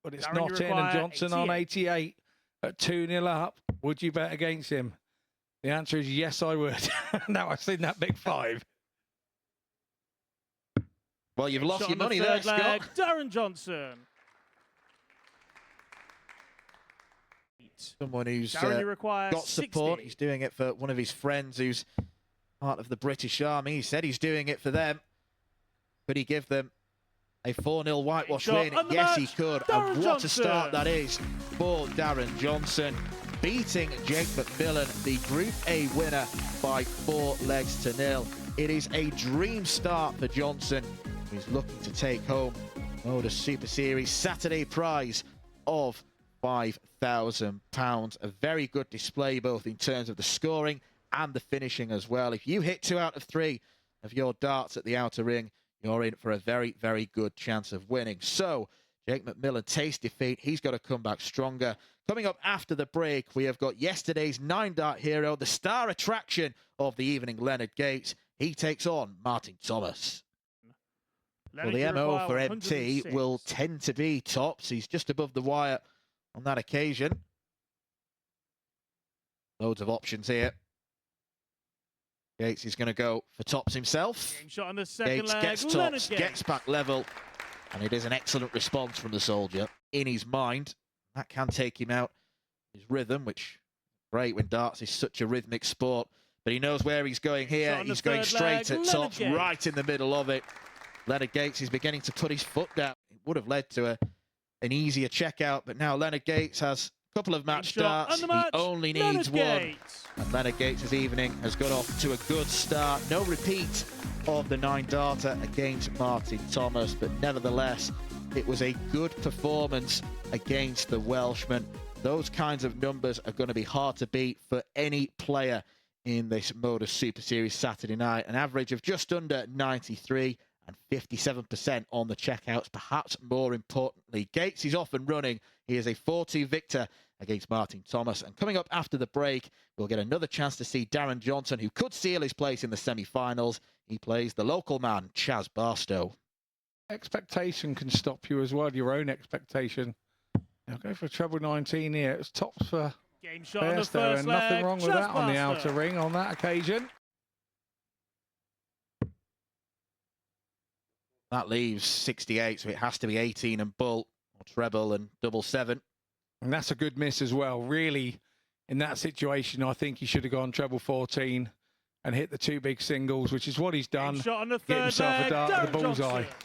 but it's Darren, not you in. And require Johnson on 88 at 2-0 up. Would you bet against him? The answer is yes, I would. Now I've seen that big 5. Well, you've lost Shot your on the money there, third leg, Scott. Darren Johnson. Someone who's Darren, you require got support. 60. He's doing it for one of his friends who's part of the British Army. He said he's doing it for them. Could he give them a 4-0 whitewash win? Yes, he could. Darren And what Johnson. a start that is for Darren Johnson, beating Jake McMillan, the Group A winner, by 4-0. It is a dream start for Johnson, who's looking to take home Motor Super Series Saturday prize of £5,000. A very good display, both in terms of the scoring and the finishing as well. If you hit 2 out of 3 of your darts at the outer ring, you're in for a very, very good chance of winning. So, Jake McMillan tastes defeat. He's got to come back stronger. Coming up after the break, we have got yesterday's 9-dart hero, the star attraction of the evening, Leonard Gates. He takes on Martin Thomas. Well, the MO for MT will tend to be tops. He's just above the wire on that occasion. Loads of options here. Gates is going to go for tops himself. Game shot on the second Gates leg. gets tops, gets back level, and it is an excellent response from the soldier in his mind. That can take him out his rhythm, which is great when darts is such a rhythmic sport. But he knows where he's going here. He's going straight at tops, right in the middle of it. Leonard Gates is beginning to put his foot down. It would have led to an easier checkout, but now Leonard Gates has a couple of match darts. He only needs one. And Leonard Gates' evening has got off to a good start. No repeat of the 9-darter against Martin Thomas, but nevertheless, it was a good performance against the Welshman. Those kinds of numbers are going to be hard to beat for any player in this Motor Super Series Saturday night. An average of just under 93 and 57% on the checkouts. Perhaps more importantly, Gates is off and running. He is a 4-2 victor against Martin Thomas. And coming up after the break, we'll get another chance to see Darren Johnson, who could seal his place in the semi-finals. He plays the local man, Chas Barstow. Expectation can stop you as well, your own expectation. Now go for treble 19 here. It's tops for Game shot on the Bairstow, first and leg. nothing wrong with that on the outer Barstow. ring on that occasion. That leaves 68, so it has to be 18 and bull, or treble and double 7. And that's a good miss as well. Really, in that situation, I think he should have gone treble 14 and hit the 2 big singles, which is what he's done. Game shot on the Get third himself leg. a dart at the Darren bullseye. Johnson.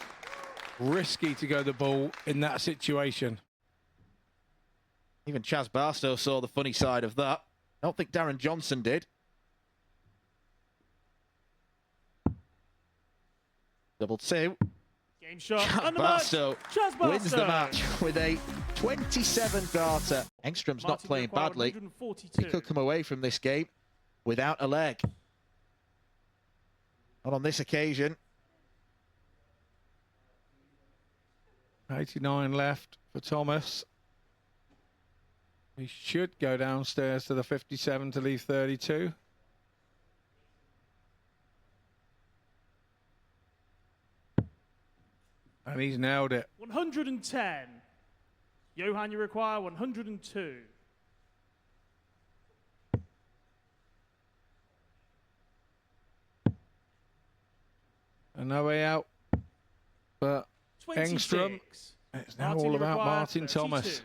Risky to go the ball in that situation. Even Chas Barstow saw the funny side of that. I don't think Darren Johnson did. Double 2. Game shot Chas on the Barstow Chas wins the Barstow. match with a 27-darter. Engstrom's not Martin playing required badly. 142. He could come away from this game without a leg. Not on this occasion. 89 left for Thomas. He should go downstairs to the 57 to leave 32. And he's nailed it. 110. Johan, you require 102. And no way out. But 26. Engstrom, it's now Martin, all you about require Martin 32. Thomas.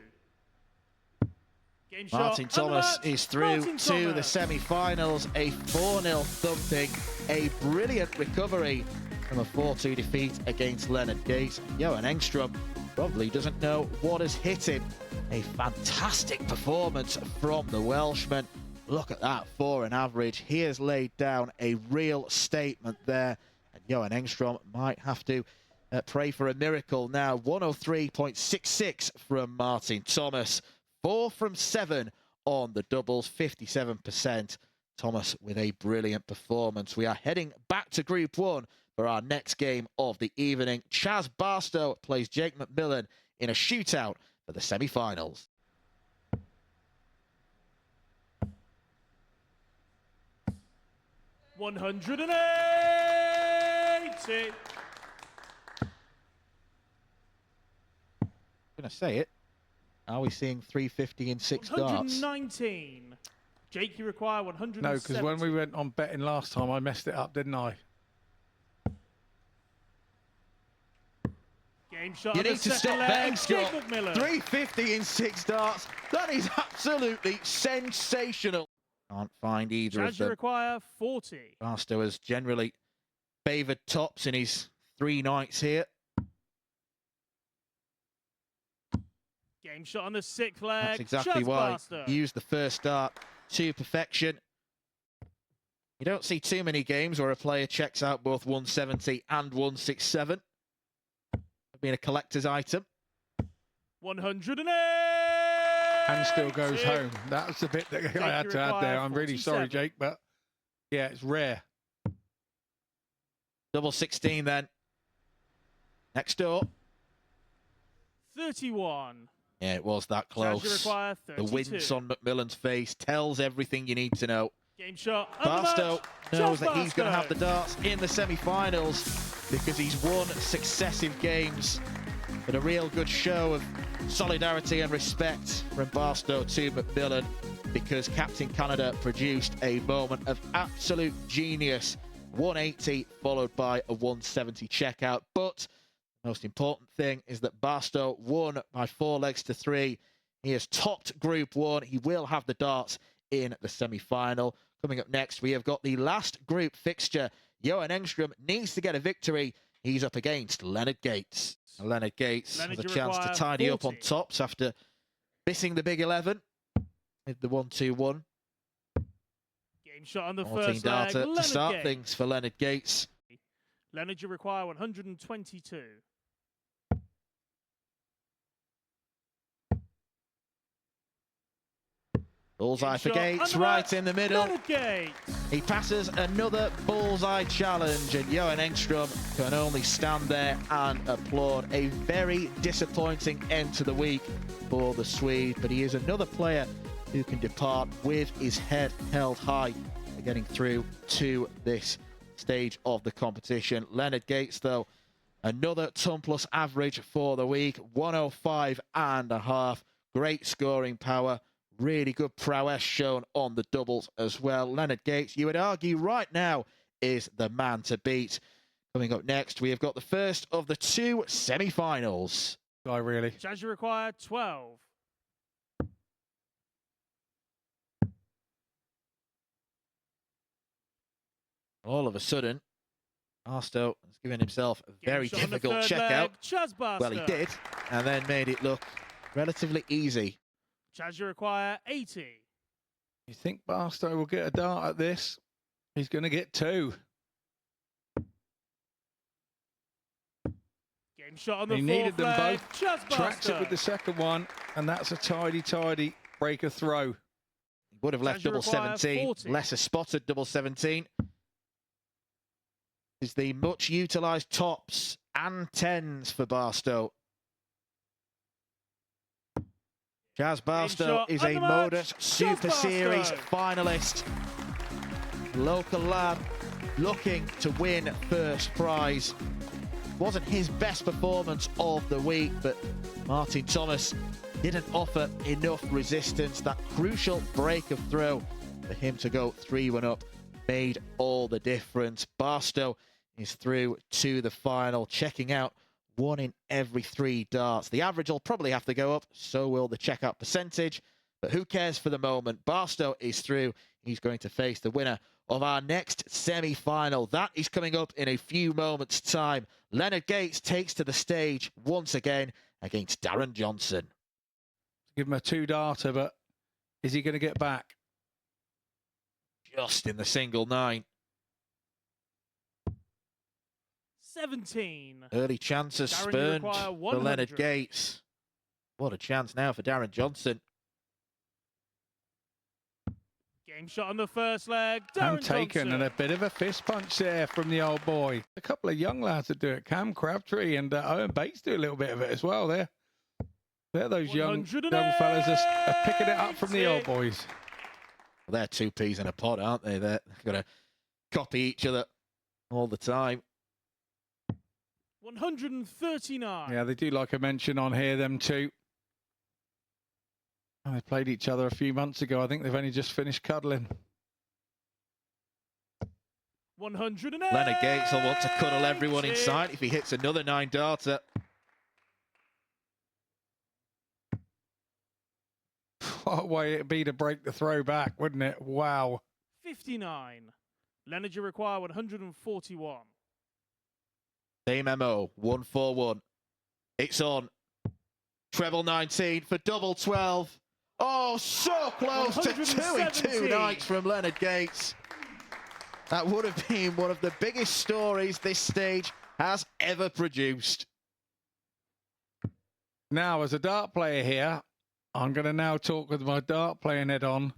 Game shot Martin on the Thomas match. is through Martin to the Thomas. semi-finals. A 4-0 thumping. A brilliant recovery from a 4-2 defeat against Leonard Gates. Johan Engstrom probably doesn't know what has hit him. A fantastic performance from the Welshman. Look at that for an average. He has laid down a real statement there. And Johan Engstrom might have to pray for a miracle now. 103.66 from Martin Thomas. 4 from 7 on the doubles, 57%. Thomas with a brilliant performance. We are heading back to Group 1 for our next game of the evening. Chas Barstow plays Jake McMillan in a shootout for the semi-finals. $180. I'm going to say it. Are we seeing 350 in 6 darts? 119. Jake, you require 170. No, because when we went on betting last time, I messed it up, didn't I? Game shot You on the need to second stop leg. betting, Jake Scott. McMillan. 350 in 6 darts. That is absolutely sensational. Can't find either of Chaz, you them. require 40. Barstow has generally favoured tops in his 3 nights here. Game shot on the 6th leg. That's exactly Chaz why Barstow. he used the first dart to perfection. You don't see too many games where a player checks out both 170 and 167. Being a collector's item. 108. And still goes home. That was the bit that I had to add there. I'm really sorry, 47. Jake, but yeah, it's rare. Double 16 then. Next door. 31. Yeah, it was that Chaz, you close. require The 32. wince on McMillan's face tells everything you need to know. Game shot. Barstow knows that he's going to have the Barstow. darts in the semi-finals because he's won successive games. But a real good show of solidarity and respect from Barstow to McMillan because Captain Canada produced a moment of absolute genius. 180 followed by a 170 checkout. But the most important thing is that Barstow won by 4 legs to 3. He has topped Group 1. He will have the darts in the semi-final. Coming up next, we have got the last group fixture. Johan Engström needs to get a victory. He's up against Leonard Gates. Leonard Gates has a you chance to require tidy up on 40. tops after missing the big 11 with the 1-2-1. Game shot on the 14 first leg. data to Leonard start Gates. things for Leonard Gates. Leonard, you require 122. Bullseye Game for shot Gates, under right that. in the middle. Leonard Gates. He passes another bullseye challenge, and Johan Engström can only stand there and applaud. A very disappointing end to the week for the Swede, but he is another player who can depart with his head held high, getting through to this stage of the competition. Leonard Gates, though, another ton plus average for the week, 105.5. Great scoring power. Really good prowess shown on the doubles as well. Leonard Gates, you would argue right now, is the man to beat. Coming up next, we have got the first of the 2 semi-finals. Guy, really. Chaz, you require 12. All of a sudden, Barstow has given himself a Game very shot on the difficult third checkout. leg. Chaz Barstow. Well, he did, and then made it look relatively easy. Chaz, you require 80. You think Barstow will get a dart at this? He's going to get 2. Game shot on the He fourth needed them leg. both. Chaz Tracks it Barstow. with the second one, and that's a tidy breaker throw. He would have left Chaz, you double require 17. 40. Lesser spotted double 17. Is the much utilised tops and 10s for Barstow. Chaz Barstow shot is and a the match. Modus Chaz Super Series Barstow. finalist. Local lad looking to win first prize. Wasn't his best performance of the week, but Martin Thomas didn't offer enough resistance. That crucial break of throw for him to go 3-1 up made all the difference. Barstow is through to the final, checking out 1 in every 3 darts. The average will probably have to go up, so will the checkout percentage. But who cares for the moment? Barstow is through. He's going to face the winner of our next semi-final. That is coming up in a few moments' time. Leonard Gates takes to the stage once again against Darren Johnson. Give him a 2-darter, but is he going to get back? Just in the single 9. 17. Early chances Darren, you spurned require for 100. Leonard Gates. What a chance now for Darren Johnson. Game shot on the first leg. Darren And taken, Johnson. and a bit of a fist punch there from the old boy. A couple of young lads that do it. Cam Crabtree and Owen Bates do a little bit of it as well there. They're those young fellas are picking it up from the old boys. Well, they're 2 peas in a pod, aren't they? They're going to copy each other all the time. 139. Yeah, they do like a mention on here, them two. They played each other a few months ago. I think they've only just finished cuddling. 180. Leonard Gates will want to cuddle everyone in sight if he hits another 9-darter. What a way it'd be to break the throw back, wouldn't it? Wow. 59. Leonard, you require 141. Same MO, 141. It's on. Treble 19 for double 12. Oh, so close to 2 in 2 nights from Leonard Gates. That would have been one of the biggest stories this stage has ever produced. Now, as a dart player here, I'm going to now talk with my dart playing head on.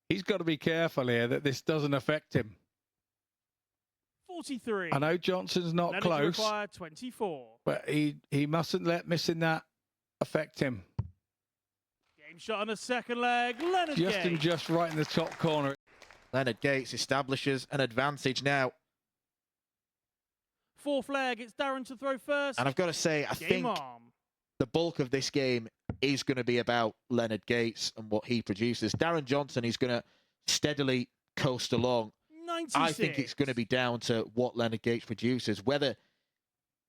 He's got to be careful here that this doesn't affect him. 43. I know Johnson's not Leonard, close, you require 24. but he mustn't let missing that affect him. Game shot on the second leg. Leonard Just Gates. and just right in the top corner. Leonard Gates establishes an advantage now. Fourth leg. It's Darren to throw first. And I've got to say, I Game think arm. the bulk of this game is going to be about Leonard Gates and what he produces. Darren Johnson is going to steadily coast along. 96. I think it's going to be down to what Leonard Gates produces, whether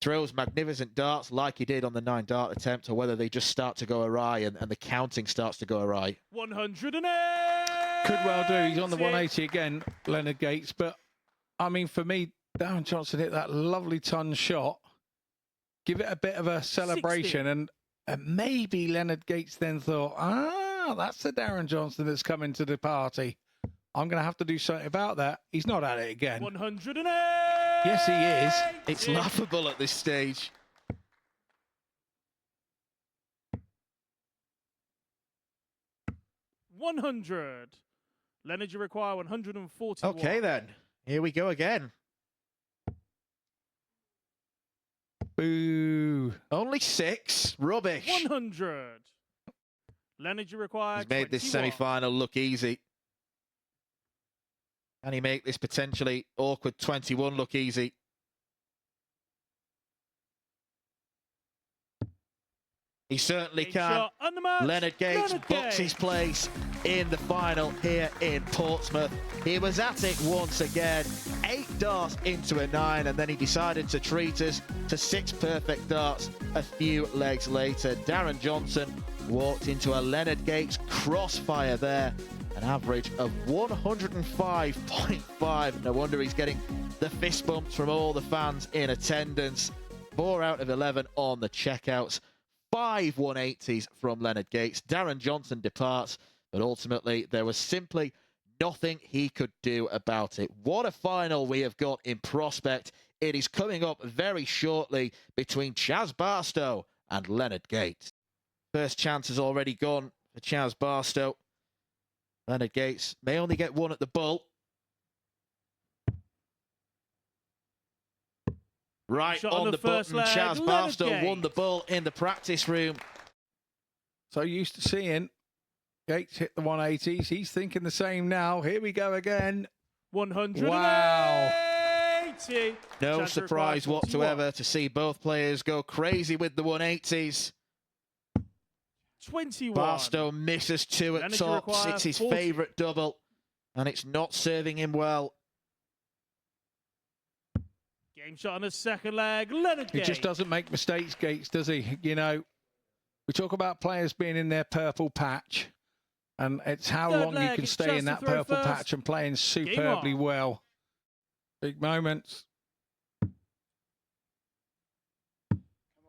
throws magnificent darts like he did on the 9-dart attempt, or whether they just start to go awry and the counting starts to go awry. 108. Could well do. He's on the 180 again, Leonard Gates. But, I mean, for me, Darren Johnson hit that lovely ton shot. Give it a bit of a celebration. 60. And maybe Leonard Gates then thought, that's the Darren Johnson that's coming to the party. I'm going to have to do something about that. He's not at it again. 108. Yes, he is. It's laughable at this stage. $100. Leonard, you require 141. Okay, then. Here we go again. Boo. Only 6. Rubbish. 100. Leonard, you require He's made this 21. semi-final look easy. Can he make this potentially awkward 21 look easy? He certainly Big can. shot on the mark. Leonard Gates Leonard books his place in the final here in Portsmouth. He was at it once again. 8 darts into a 9, and then he decided to treat us to 6 perfect darts a few legs later. Darren Johnson walked into a Leonard Gates crossfire there. An average of 105.5. No wonder he's getting the fist bumps from all the fans in attendance. 4 out of 11 on the checkouts. 5 180s from Leonard Gates. Darren Johnson departs, but ultimately there was simply nothing he could do about it. What a final we have got in prospect. It is coming up very shortly between Chas Barstow and Leonard Gates. First chance is already gone for Chas Barstow. Leonard Gates may only get 1 at the bull. Right on the button, leg. Chas Barstow won the bull in the practice room. So used to seeing Gates hit the 180s. He's thinking the same now. Here we go again. 180. Wow. No Chas surprise requires 41. whatsoever to see both players go crazy with the 180s. 21. Barstow misses 2 at Leonard tops. requires It's his 40. favourite double, and it's not serving him well. Game shot on the second leg. Leonard He Gates. just doesn't make mistakes, Gates, does he? You know, we talk about players being in their purple patch, and it's how Third long you leg, can it's stay Chas in to that throw purple first. patch and playing superbly on. well. Big moments.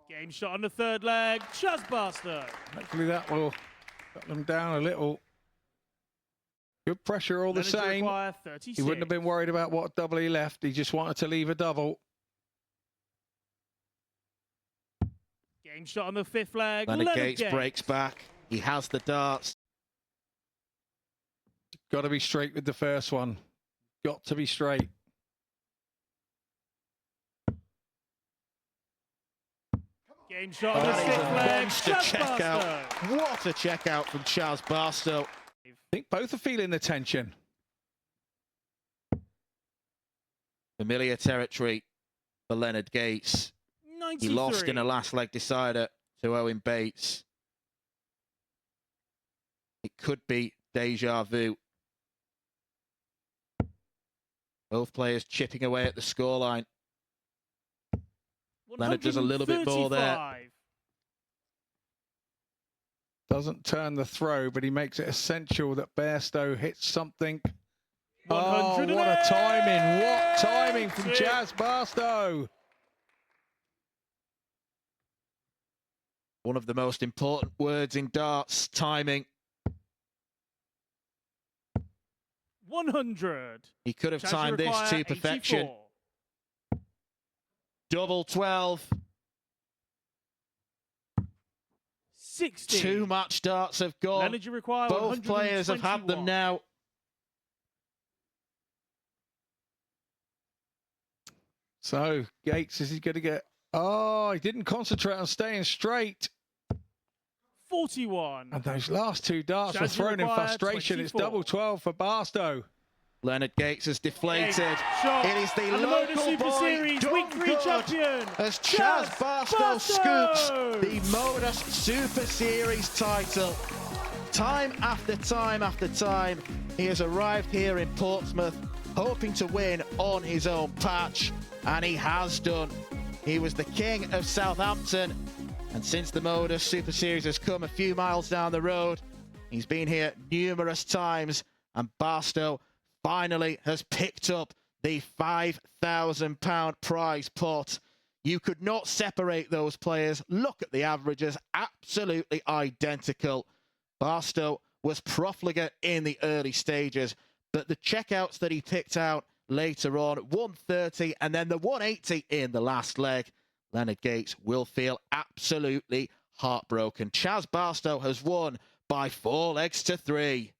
Game shot on the third leg. Chas Barstow. Hopefully that will cut them down a little. Good pressure all the Leonard, you same. require 36. He wouldn't have been worried about what double he left. He just wanted to leave a double. Game shot on the fifth leg. Leonard Gates breaks back. He has the darts. Got to be straight with the first one. Got to be straight. Game shot on the That is sixth a leg. monster Chas checkout. Barstow. What a checkout from Chas Barstow. I think both are feeling the tension. Familiar territory for Leonard Gates. 93. He lost in a last leg decider to Owen Bates. It could be deja vu. Both players chipping away at the scoreline. Leonard does a little bit more there. Doesn't turn the throw, but he makes it essential that Bairstow hits something. Oh, what a timing. What timing from Chaz Bairstow. One of the most important words in darts, timing. 100. He could have timed this to perfection. 84. Double 12. 60. 2 match darts have gone. Leonard, you require Both players have had them now. So, Gates, is he going to get... Oh, he didn't concentrate on staying straight. 41. And those last 2 darts were thrown in frustration. 24. It's double 12 for Bairstow. Leonard Gates has deflated. It is the local Super boy, Series Week 3 champion, as Chaz Bairstow scoops the Modus Super Series title. Time after time after time, he has arrived here in Portsmouth, hoping to win on his own patch, and he has done. He was the king of Southampton, and since the Modus Super Series has come a few miles down the road, he's been here numerous times, and Bairstow finally has picked up the £5,000 prize pot. You could not separate those players. Look at the averages, absolutely identical. Bairstow was profligate in the early stages, but the checkouts that he picked out later on, 130 and then the 180 in the last leg, Leonard Gates will feel absolutely heartbroken. Chaz Bairstow has won by 4 legs to 3.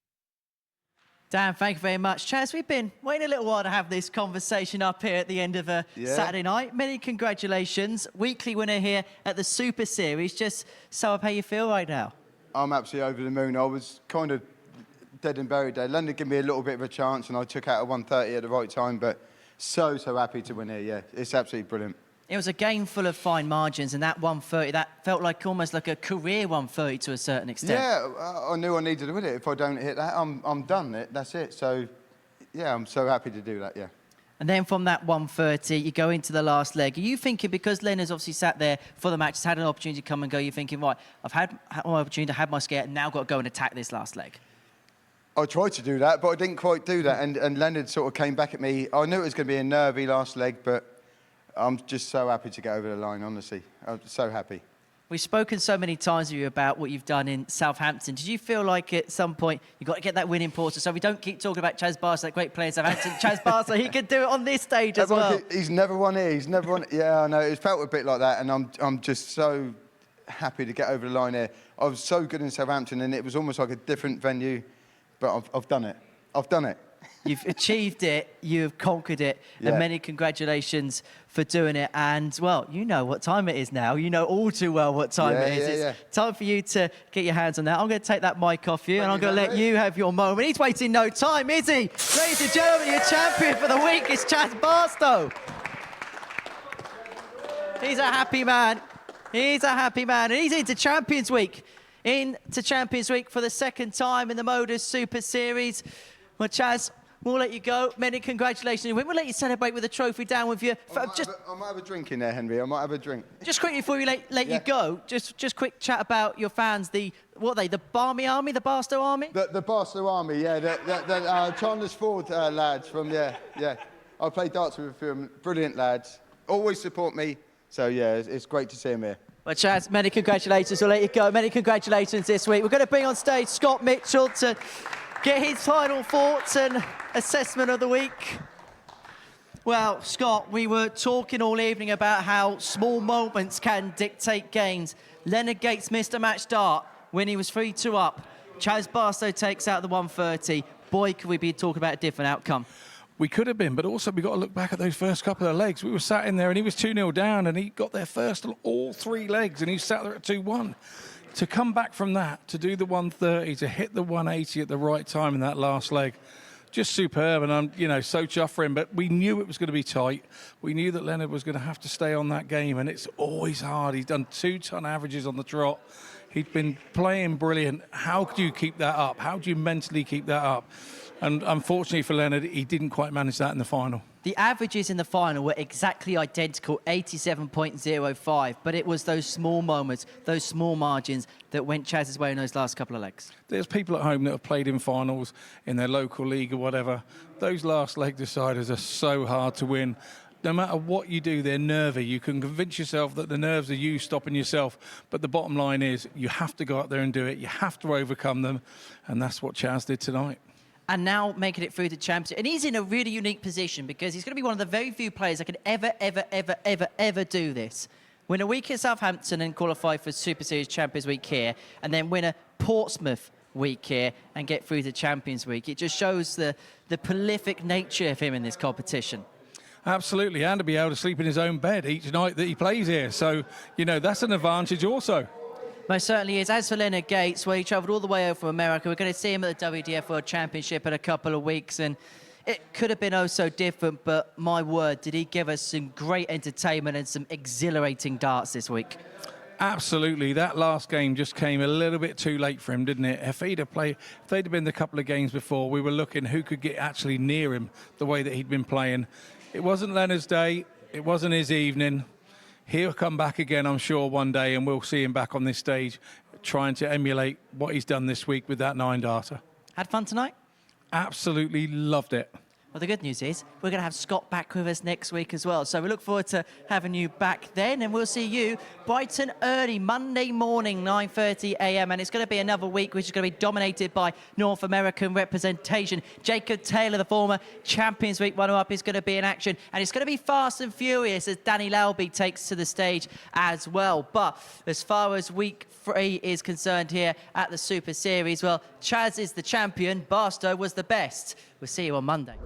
Dan, thank you very much. Chaz, we've been waiting a little while to have this conversation up here at the end of a Saturday night. Many congratulations. Weekly winner here at the Super Series. Just so up how you feel right now. I'm absolutely over the moon. I was kind of dead and buried there. Leonard gave me a little bit of a chance and I took out a 130 at the right time, but so happy to win here, yeah. It's absolutely brilliant. It was a game full of fine margins, and that 130, that felt like almost like a career 130 to a certain extent. Yeah, I knew I needed to win it. If I don't hit that, I'm done. That's it. So, yeah, I'm so happy to do that, yeah. And then from that 130, you go into the last leg. Are you thinking, because Leonard's obviously sat there for the match, has had an opportunity to come and go, you're thinking, right, I've had my opportunity, I had my scare, now got to go and attack this last leg? I tried to do that, but I didn't quite do that. And Leonard sort of came back at me. I knew it was going to be a nervy last leg, but I'm just so happy to get over the line, honestly. I'm so happy. We've spoken so many times with you about what you've done in Southampton. Did you feel like at some point you've got to get that win in Portsmouth, so we don't keep talking about Chaz Bairstow, that great player in Southampton, Chaz Bairstow, he could do it on this stage as well. He's never won here. He's never won. Yeah, I know. It felt a bit like that, and I'm just so happy to get over the line here. I was so good in Southampton, and it was almost like a different venue, but I've done it. I've done it. You've achieved it, you've conquered it, and many congratulations for doing it. And, well, you know what time it is now. You know all too well what time it is. It's time for you to get your hands on that. I'm going to take that mic off you, and I'm going to let you have your moment. He's waiting no time, is he? Ladies and gentlemen, your champion for the week is Chaz Bairstow. He's a happy man. He's a happy man, and he's into Champions Week. Into Champions Week for the second time in the Modus Super Series. Well, Chaz, we'll let you go. Many congratulations. We'll let you celebrate with a trophy down with you. I might have a drink in there, Henry. I might have a drink. Just quickly before we let you go, just quick chat about your fans. The Barmy Army, the Bairstow Army? The Bairstow Army, yeah. The Chandler's Ford lads from, yeah. I play darts with a few of them. Brilliant lads. Always support me. So, yeah, it's great to see them here. Well, Chaz, many congratulations. We'll let you go. Many congratulations this week. We're going to bring on stage Scott Mitchell to get his final thoughts and assessment of the week. Well, Scott, we were talking all evening about how small moments can dictate games. Leonard Gates missed a match dart when he was 3-2 up. Chaz Bairstow takes out the 130. Boy, could we be talking about a different outcome. We could have been, but also we got to look back at those first couple of legs. We were sat in there and he was 2-0 down and he got there first on all 3 legs and he sat there at 2-1. To come back from that, to do the 130, to hit the 180 at the right time in that last leg, just superb. And I'm, so chuffed for him. But we knew it was going to be tight. We knew that Leonard was going to have to stay on that game, and it's always hard. He's done 2-ton averages on the trot. He'd been playing brilliant. How do you keep that up? How do you mentally keep that up? And unfortunately for Leonard, he didn't quite manage that in the final. The averages in the final were exactly identical, 87.05, but it was those small moments, those small margins that went Chaz's way in those last couple of legs. There's people at home that have played in finals in their local league or whatever. Those last leg deciders are so hard to win. No matter what you do, they're nervy. You can convince yourself that the nerves are you stopping yourself, but the bottom line is you have to go out there and do it. You have to overcome them, and that's what Chaz did tonight. And now making it through the championship. And he's in a really unique position because he's going to be one of the very few players that can ever do this. Win a week at Southampton and qualify for Super Series Champions Week here, and then win a Portsmouth week here and get through the Champions Week. It just shows the prolific nature of him in this competition. Absolutely, and to be able to sleep in his own bed each night that he plays here. So, you know, that's an advantage also. Most certainly is. As for Leonard Gates, well, he travelled all the way over from America. We're going to see him at the WDF World Championship in a couple of weeks, and it could have been oh so different, but my word, did he give us some great entertainment and some exhilarating darts this week. Absolutely. That last game just came a little bit too late for him, didn't it? If they'd have been the couple of games before, we were looking who could get actually near him the way that he'd been playing. It wasn't Leonard's day. It wasn't his evening. He'll come back again, I'm sure, one day, and we'll see him back on this stage trying to emulate what he's done this week with that 9-darter. Had fun tonight? Absolutely loved it. Well, the good news is we're going to have Scott back with us next week as well. So we look forward to having you back then, and we'll see you bright and early Monday morning, 9:30 a.m. And it's going to be another week which is going to be dominated by North American representation. Jacob Taylor, the former Champions Week runner-up, is going to be in action. And it's going to be fast and furious as Danny Lauby takes to the stage as well. But as far as week 3 is concerned here at the Super Series, well, Chaz is the champion. Barstow was the best. We'll see you on Monday.